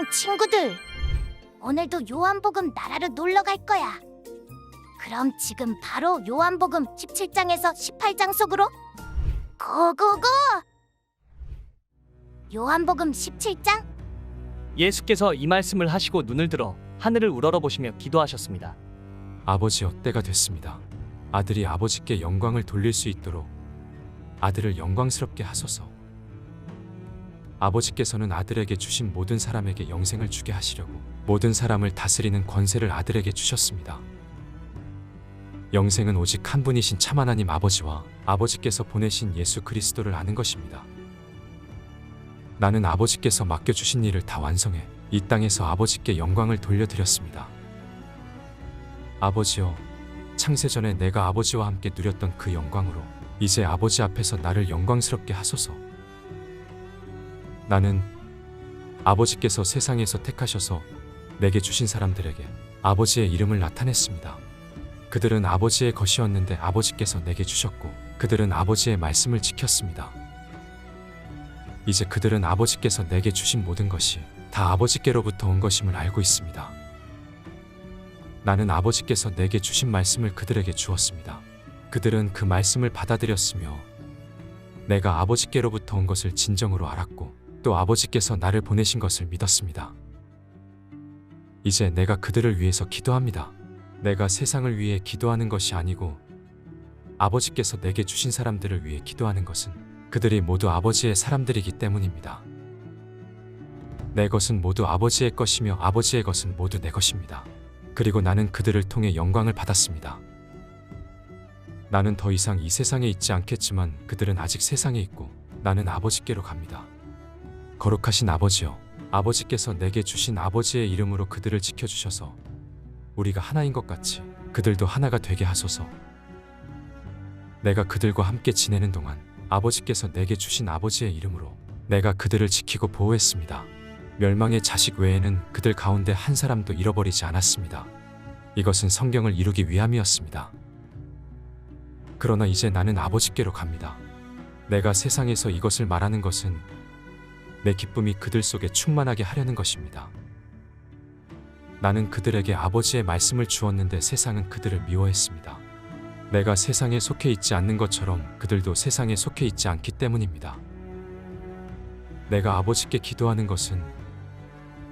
안녕 친구들. 오늘도 요한복음 나라로 놀러 갈 거야. 그럼 지금 바로 요한복음 17장에서 18장 속으로 고고고! 요한복음 17장? 예수께서 이 말씀을 하시고 눈을 들어 하늘을 우러러보시며 기도하셨습니다. 아버지여, 때가 됐습니다. 아들이 아버지께 영광을 돌릴 수 있도록 아들을 영광스럽게 하소서. 아버지께서는 아들에게 주신 모든 사람에게 영생을 주게 하시려고 모든 사람을 다스리는 권세를 아들에게 주셨습니다. 영생은 오직 한 분이신 참 하나님 아버지와 아버지께서 보내신 예수 그리스도를 아는 것입니다. 나는 아버지께서 맡겨주신 일을 다 완성해 이 땅에서 아버지께 영광을 돌려드렸습니다. 아버지여, 창세전에 내가 아버지와 함께 누렸던 그 영광으로 이제 아버지 앞에서 나를 영광스럽게 하소서. 나는 아버지께서 세상에서 택하셔서 내게 주신 사람들에게 아버지의 이름을 나타냈습니다. 그들은 아버지의 것이었는데 아버지께서 내게 주셨고 그들은 아버지의 말씀을 지켰습니다. 이제 그들은 아버지께서 내게 주신 모든 것이 다 아버지께로부터 온 것임을 알고 있습니다. 나는 아버지께서 내게 주신 말씀을 그들에게 주었습니다. 그들은 그 말씀을 받아들였으며 내가 아버지께로부터 온 것을 진정으로 알았고 또 아버지께서 나를 보내신 것을 믿었습니다. 이제 내가 그들을 위해서 기도합니다. 내가 세상을 위해 기도하는 것이 아니고 아버지께서 내게 주신 사람들을 위해 기도하는 것은 그들이 모두 아버지의 사람들이기 때문입니다. 내 것은 모두 아버지의 것이며 아버지의 것은 모두 내 것입니다. 그리고 나는 그들을 통해 영광을 받았습니다. 나는 더 이상 이 세상에 있지 않겠지만 그들은 아직 세상에 있고 나는 아버지께로 갑니다. 거룩하신 아버지여, 아버지께서 내게 주신 아버지의 이름으로 그들을 지켜주셔서 우리가 하나인 것 같이 그들도 하나가 되게 하소서. 내가 그들과 함께 지내는 동안 아버지께서 내게 주신 아버지의 이름으로 내가 그들을 지키고 보호했습니다. 멸망의 자식 외에는 그들 가운데 한 사람도 잃어버리지 않았습니다. 이것은 성경을 이루기 위함이었습니다. 그러나 이제 나는 아버지께로 갑니다. 내가 세상에서 이것을 말하는 것은 내 기쁨이 그들 속에 충만하게 하려는 것입니다. 나는 그들에게 아버지의 말씀을 주었는데 세상은 그들을 미워했습니다. 내가 세상에 속해 있지 않는 것처럼 그들도 세상에 속해 있지 않기 때문입니다. 내가 아버지께 기도하는 것은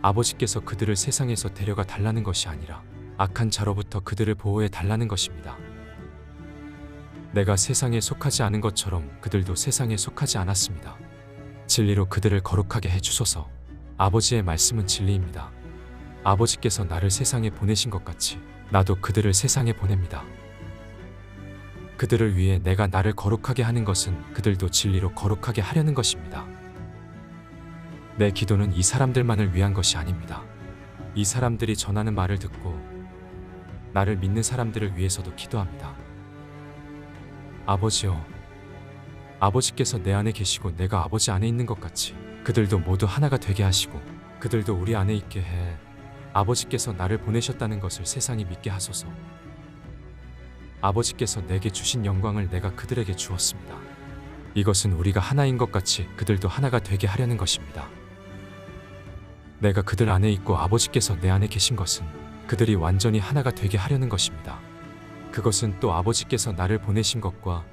아버지께서 그들을 세상에서 데려가 달라는 것이 아니라 악한 자로부터 그들을 보호해 달라는 것입니다. 내가 세상에 속하지 않은 것처럼 그들도 세상에 속하지 않았습니다. 진리로 그들을 거룩하게 해주소서. 아버지의 말씀은 진리입니다. 아버지께서 나를 세상에 보내신 것 같이 나도 그들을 세상에 보냅니다. 그들을 위해 내가 나를 거룩하게 하는 것은 그들도 진리로 거룩하게 하려는 것입니다. 내 기도는 이 사람들만을 위한 것이 아닙니다. 이 사람들이 전하는 말을 듣고 나를 믿는 사람들을 위해서도 기도합니다. 아버지여, 아버지께서 내 안에 계시고 내가 아버지 안에 있는 것 같이 그들도 모두 하나가 되게 하시고 그들도 우리 안에 있게 해 아버지께서 나를 보내셨다는 것을 세상이 믿게 하소서. 아버지께서 내게 주신 영광을 내가 그들에게 주었습니다. 이것은 우리가 하나인 것 같이 그들도 하나가 되게 하려는 것입니다. 내가 그들 안에 있고 아버지께서 내 안에 계신 것은 그들이 완전히 하나가 되게 하려는 것입니다. 그것은 또 아버지께서 나를 보내신 것과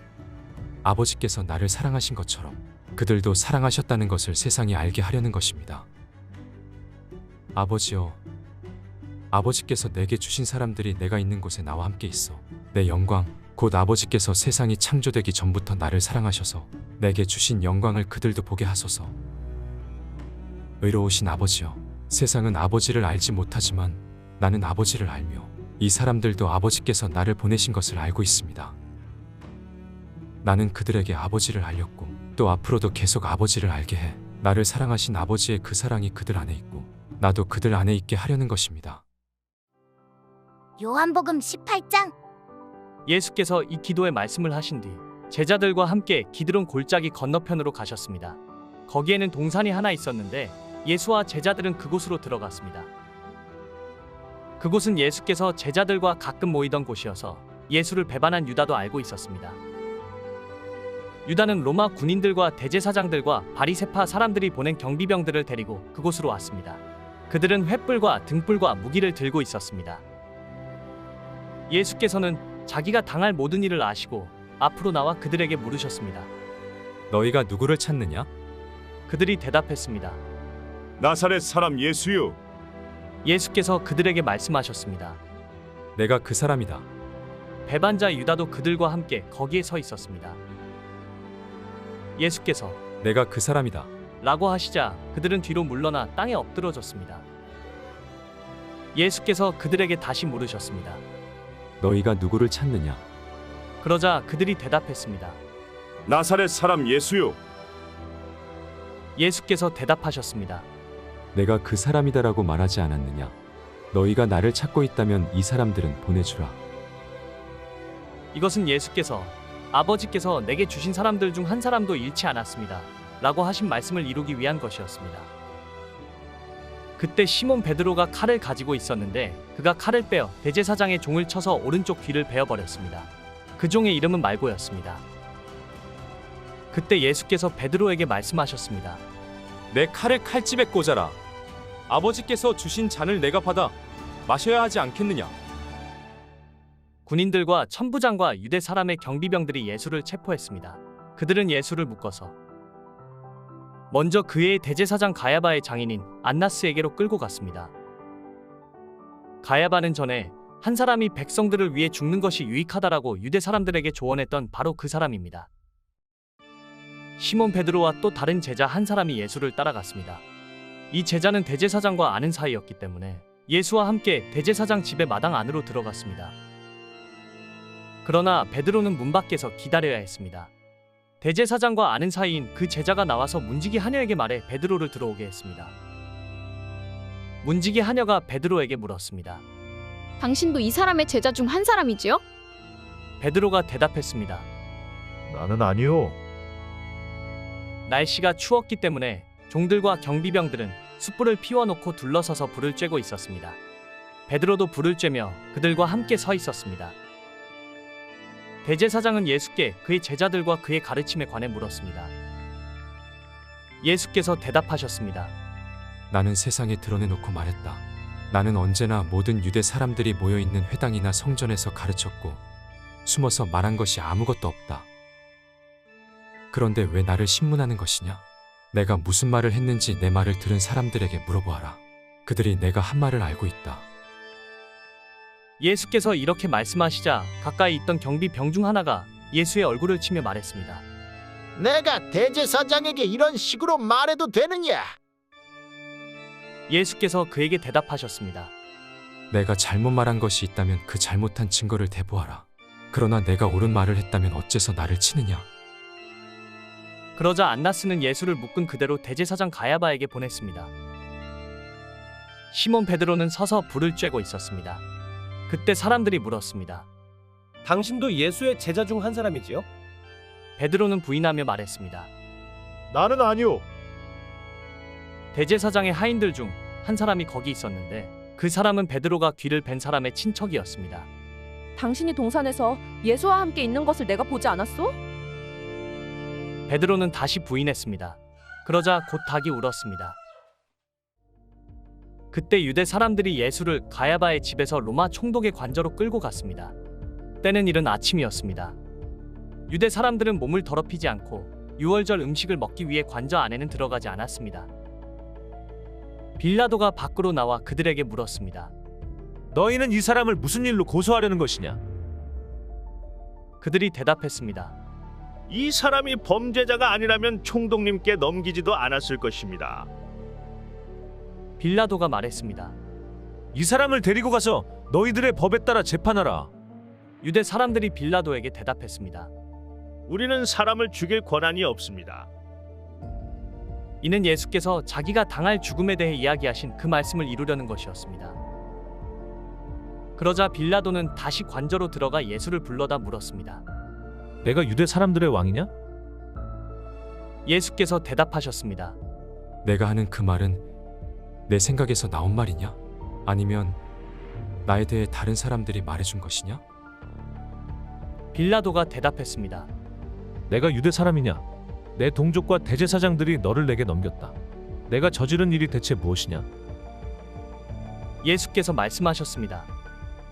아버지께서 나를 사랑하신 것처럼 그들도 사랑하셨다는 것을 세상이 알게 하려는 것입니다. 아버지여, 아버지께서 내게 주신 사람들이 내가 있는 곳에 나와 함께 있어 내 영광, 곧 아버지께서 세상이 창조되기 전부터 나를 사랑하셔서 내게 주신 영광을 그들도 보게 하소서. 의로우신 아버지여, 세상은 아버지를 알지 못하지만 나는 아버지를 알며 이 사람들도 아버지께서 나를 보내신 것을 알고 있습니다. 나는 그들에게 아버지를 알렸고 또 앞으로도 계속 아버지를 알게 해 나를 사랑하신 아버지의 그 사랑이 그들 안에 있고 나도 그들 안에 있게 하려는 것입니다. 요한복음 18장? 예수께서 이 기도의 말씀을 하신 뒤 제자들과 함께 기드론 골짜기 건너편으로 가셨습니다. 거기에는 동산이 하나 있었는데 예수와 제자들은 그곳으로 들어갔습니다. 그곳은 예수께서 제자들과 가끔 모이던 곳이어서 예수를 배반한 유다도 알고 있었습니다. 유다는 로마 군인들과 대제사장들과 바리새파 사람들이 보낸 경비병들을 데리고 그곳으로 왔습니다. 그들은 횃불과 등불과 무기를 들고 있었습니다. 예수께서는 자기가 당할 모든 일을 아시고 앞으로 나와 그들에게 물으셨습니다. 너희가 누구를 찾느냐? 그들이 대답했습니다. 나사렛 사람 예수요. 예수께서 그들에게 말씀하셨습니다. 내가 그 사람이다. 배반자 유다도 그들과 함께 거기에 서 있었습니다. 예수께서 내가 그 사람이다. 라고 하시자 그들은 뒤로 물러나 땅에 엎드러졌습니다. 예수께서 그들에게 다시 물으셨습니다. 너희가 누구를 찾느냐? 그러자 그들이 대답했습니다. 나사렛 사람 예수요. 예수께서 대답하셨습니다. 내가 그 사람이다라고 말하지 않았느냐? 너희가 나를 찾고 있다면 이 사람들은 보내주라. 이것은 예수께서 아버지께서 내게 주신 사람들 중 한 사람도 잃지 않았습니다. 라고 하신 말씀을 이루기 위한 것이었습니다. 그때 시몬 베드로가 칼을 가지고 있었는데 그가 칼을 빼어 대제사장의 종을 쳐서 오른쪽 귀를 베어버렸습니다. 그 종의 이름은 말고였습니다. 그때 예수께서 베드로에게 말씀하셨습니다. 내 칼을 칼집에 꽂아라. 아버지께서 주신 잔을 내가 받아 마셔야 하지 않겠느냐? 군인들과 천부장과 유대 사람의 경비병들이 예수를 체포했습니다. 그들은 예수를 묶어서 먼저 그의 대제사장 가야바의 장인인 안나스에게로 끌고 갔습니다. 가야바는 전에 한 사람이 백성들을 위해 죽는 것이 유익하다라고 유대 사람들에게 조언했던 바로 그 사람입니다. 시몬 베드로와 또 다른 제자 한 사람이 예수를 따라갔습니다. 이 제자는 대제사장과 아는 사이였기 때문에 예수와 함께 대제사장 집의 마당 안으로 들어갔습니다. 그러나 베드로는 문 밖에서 기다려야 했습니다. 대제사장과 아는 사이인 그 제자가 나와서 문지기 하녀에게 말해 베드로를 들어오게 했습니다. 문지기 하녀가 베드로에게 물었습니다. 당신도 이 사람의 제자 중 한 사람이지요? 베드로가 대답했습니다. 나는 아니요. 날씨가 추웠기 때문에 종들과 경비병들은 숯불을 피워놓고 둘러서서 불을 쬐고 있었습니다. 베드로도 불을 쬐며 그들과 함께 서 있었습니다. 대제사장은 예수께 그의 제자들과 그의 가르침에 관해 물었습니다. 예수께서 대답하셨습니다. 나는 세상에 드러내놓고 말했다. 나는 언제나 모든 유대 사람들이 모여있는 회당이나 성전에서 가르쳤고 숨어서 말한 것이 아무것도 없다. 그런데 왜 나를 신문하는 것이냐? 내가 무슨 말을 했는지 내 말을 들은 사람들에게 물어보아라. 그들이 내가 한 말을 알고 있다. 예수께서 이렇게 말씀하시자 가까이 있던 경비병 중 하나가 예수의 얼굴을 치며 말했습니다. 내가 대제사장에게 이런 식으로 말해도 되느냐? 예수께서 그에게 대답하셨습니다. 내가 잘못 말한 것이 있다면 그 잘못한 증거를 대보아라. 그러나 내가 옳은 말을 했다면 어째서 나를 치느냐? 그러자 안나스는 예수를 묶은 그대로 대제사장 가야바에게 보냈습니다. 시몬 베드로는 서서 불을 쬐고 있었습니다. 그때 사람들이 물었습니다. 당신도 예수의 제자 중 한 사람이지요? 베드로는 부인하며 말했습니다. 나는 아니요. 대제사장의 하인들 중 한 사람이 거기 있었는데 그 사람은 베드로가 귀를 벤 사람의 친척이었습니다. 당신이 동산에서 예수와 함께 있는 것을 내가 보지 않았소? 베드로는 다시 부인했습니다. 그러자 곧 닭이 울었습니다. 그때 유대 사람들이 예수를 가야바의 집에서 로마 총독의 관저로 끌고 갔습니다. 때는 이른 아침이었습니다. 유대 사람들은 몸을 더럽히지 않고 유월절 음식을 먹기 위해 관저 안에는 들어가지 않았습니다. 빌라도가 밖으로 나와 그들에게 물었습니다. 너희는 이 사람을 무슨 일로 고소하려는 것이냐? 그들이 대답했습니다. 이 사람이 범죄자가 아니라면 총독님께 넘기지도 않았을 것입니다. 빌라도가 말했습니다. 이 사람을 데리고 가서 너희들의 법에 따라 재판하라. 유대 사람들이 빌라도에게 대답했습니다. 우리는 사람을 죽일 권한이 없습니다. 이는 예수께서 자기가 당할 죽음에 대해 이야기하신 그 말씀을 이루려는 것이었습니다. 그러자 빌라도는 다시 관저로 들어가 예수를 불러다 물었습니다. 내가 유대 사람들의 왕이냐? 예수께서 대답하셨습니다. 내가 하는 그 말은 내 생각에서 나온 말이냐? 아니면 나에 대해 다른 사람들이 말해준 것이냐? 빌라도가 대답했습니다. 내가 유대 사람이냐? 내 동족과 대제사장들이 너를 내게 넘겼다. 내가 저지른 일이 대체 무엇이냐? 예수께서 말씀하셨습니다.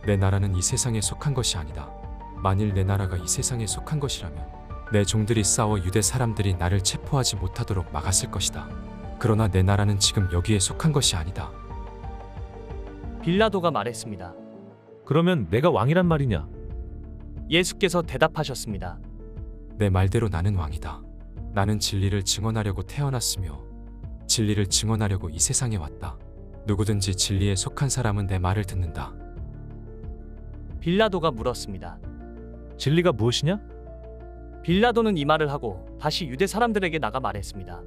내 나라는 이 세상에 속한 것이 아니다. 만일 내 나라가 이 세상에 속한 것이라면 내 종들이 싸워 유대 사람들이 나를 체포하지 못하도록 막았을 것이다. 그러나 내 나라는 지금 여기에 속한 것이 아니다. 빌라도가 말했습니다. 그러면 내가 왕이란 말이냐? 예수께서 대답하셨습니다. 내 말대로 나는 왕이다. 나는 진리를 증언하려고 태어났으며 진리를 증언하려고 이 세상에 왔다. 누구든지 진리에 속한 사람은 내 말을 듣는다. 빌라도가 물었습니다. 진리가 무엇이냐? 빌라도는 이 말을 하고 다시 유대 사람들에게 나가 말했습니다.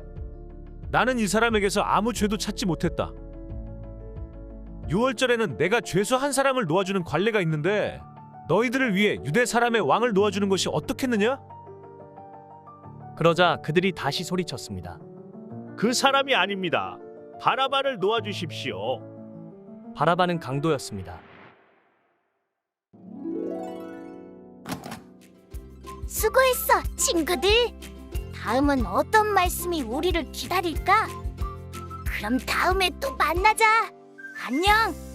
나는 이 사람에게서 아무 죄도 찾지 못했다. 6월절에는 내가 죄수 한 사람을 놓아주는 관례가 있는데 너희들을 위해 유대 사람의 왕을 놓아주는 것이 어떻겠느냐? 그러자 그들이 다시 소리쳤습니다. 그 사람이 아닙니다. 바라바를 놓아주십시오. 바라바는 강도였습니다. 수고했어, 친구들. 다음은 어떤 말씀이 우리를 기다릴까? 그럼 다음에 또 만나자. 안녕.